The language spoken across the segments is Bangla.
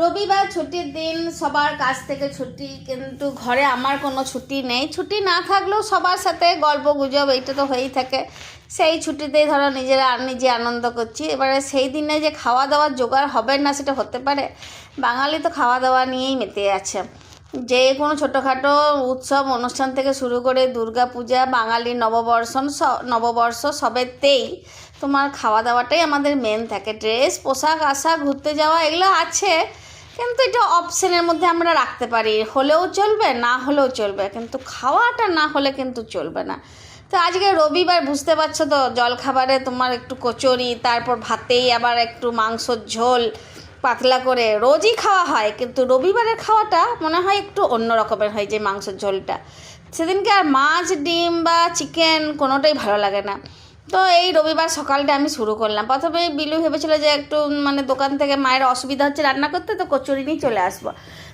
রবিবার ছুটির দিন, সবার কাছ থেকে ছুটি, কিন্তু ঘরে আমার কোনো ছুটি নেই। ছুটি না থাকলেও সবার সাথে গল্প গুজব এইটা তো হয়েই থাকে। সেই ছুটিতেই ধরো নিজে আনন্দ করছি। এবারে সেই দিনে যে খাওয়া দাওয়ার জোগাড় হবে না সেটা হতে পারে? বাঙালি তো খাওয়া দাওয়া নিয়েই মেতে আছে। যে কোনো ছোটোখাটো উৎসব অনুষ্ঠান থেকে শুরু করে দুর্গা পূজা, বাঙালি নববর্ষ সবেতেই তোমার খাওয়া দাওয়াটাই আমাদের মেন থাকে। ড্রেস, পোশাক আশাক, ঘুরতে যাওয়া এগুলো আছে, কিন্তু এটা অপশনের মধ্যে আমরা রাখতে পারি। হলেও চলবে, না হলেও চলবে, কিন্তু খাওয়াটা না হলে কিন্তু চলবে না। তো আজকে রবিবার, বুঝতে পারছো তো, জলখাবারে তোমার একটু কচুরি, তারপর ভাতেই আবার একটু মাংসর ঝোল পাতলা করে। রোজই খাওয়া হয়, কিন্তু রবিবারের খাওয়াটা মনে হয় একটু অন্য রকমের হয়, যে মাংসের ঝোলটা। সেদিনকে আর মাছ, ডিম বা চিকেন কোনোটাই ভালো লাগে না। তো এই রবিবার সকালটা আমি শুরু করলাম। প্রথমে বিলু ভেবেছিল যে একটু দোকান থেকে মায়ের অসুবিধা হচ্ছে রান্না করতে, তো কচুরি নিয়ে চলে আসবো।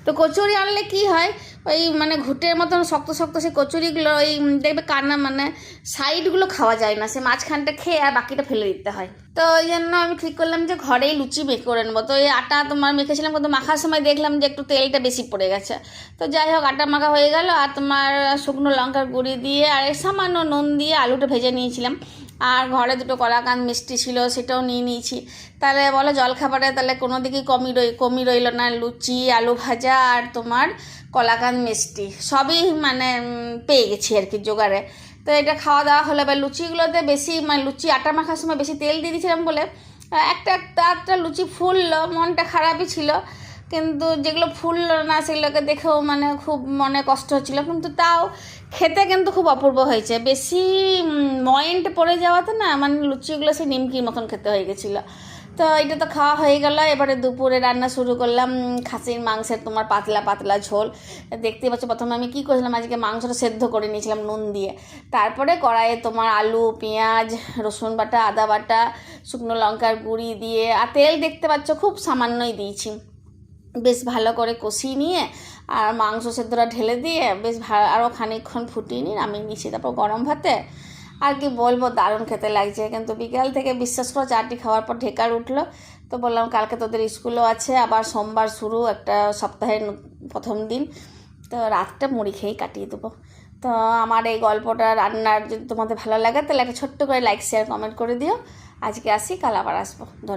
তো কচুরি আনলে কি হয়, ওই ঘুটের মতন শক্ত শক্ত সেই কচুরিগুলো, ওই দেখবে কান্না সাইডগুলো খাওয়া যায় না, সে মাঝখানটা খেয়ে আর বাকিটা ফেলে দিতে হয়। তো ওই জন্য আমি ঠিক করলাম যে ঘরেই লুচি মেখে করে নেবো। তো এই আটা তোমার মেখেছিলাম, কিন্তু মাখার সময় দেখলাম যে একটু তেলটা বেশি পড়ে গেছে। তো যাই হোক, আটা মাখা হয়ে গেল। আর তোমার শুকনো লঙ্কার গুঁড়ি দিয়ে আর সামান্য নুন দিয়ে আলুটা ভেজে নিয়েছিলাম। আর ঘরে দুটো কলাকাঁদ মিষ্টি ছিল, সেটাও নিয়ে নিয়েছি। তাহলে বলো, জলখাবারে তাহলে কোনো দিকেই কমই রইল না। লুচি, আলু ভাজা আর তোমার কলাকাঁদ মিষ্টি সবই পেয়ে গেছি আর কি জোগাড়ে। তো এটা খাওয়া দাওয়া হলো। এবার লুচিগুলোতে বেশি লুচি আটা মাখার সময় বেশি তেল দিয়ে দিয়েছিলাম বলে একটা লুচি ফুললো, মনটা খারাপই ছিল। কিন্তু যেগুলো ফুললো না সেগুলোকে দেখেও খুব মনে কষ্ট হচ্ছিলো, কিন্তু তাও খেতে কিন্তু খুব অপূর্ব হয়েছে। বেশি ময়েন্ট পড়ে যাওয়াতে না লুচিগুলো সেই নিমকির মতন খেতে হয়ে গেছিলো। তো এটা তো খাওয়া হয়ে গেল। এবারে দুপুরে রান্না শুরু করলাম। খাসির মাংসের তোমার পাতলা পাতলা ঝোল। দেখতেই পাচ্ছ, প্রথমে আমি কী করেছিলাম, আজকে মাংসটা সেদ্ধ করে নিয়েছিলাম নুন দিয়ে। তারপরে কড়াইয়ে তোমার আলু, পেঁয়াজ, রসুন বাটা, আদা বাটা, শুকনো লঙ্কার গুঁড়ি দিয়ে, আর তেল দেখতে পাচ্ছ খুব সামান্যই দিয়েছি। বেশ ভালো করে কষিয়ে নিয়ে আর মাংস সেদ্ধটা ঢেলে দিয়ে বেশ আরও খানিকক্ষণ ফুটিয়ে নিয়ে নামিয়ে নিয়েছি। তারপর গরম ভাতে আর কি বলবো, দারুণ খেতে লাগছে। কিন্তু বিকাল থেকে বিশ্বাস করো, চাটি খাওয়ার পর ঢেকার উঠলো। তো বললাম কালকে তোদের স্কুলও আছে, আবার সোমবার শুরু, একটা সপ্তাহের প্রথম দিন। তো রাতটা মুড়ি খেয়েই কাটিয়ে দেবো। তো আমার এই গল্পটা রান্নার যদি তোমাদের ভালো লাগে, তাহলে একটা ছোট্ট করে লাইক, শেয়ার, কমেন্ট করে দিও। আজকে আসি, কাল আবার আসবো। ধন্যবাদ।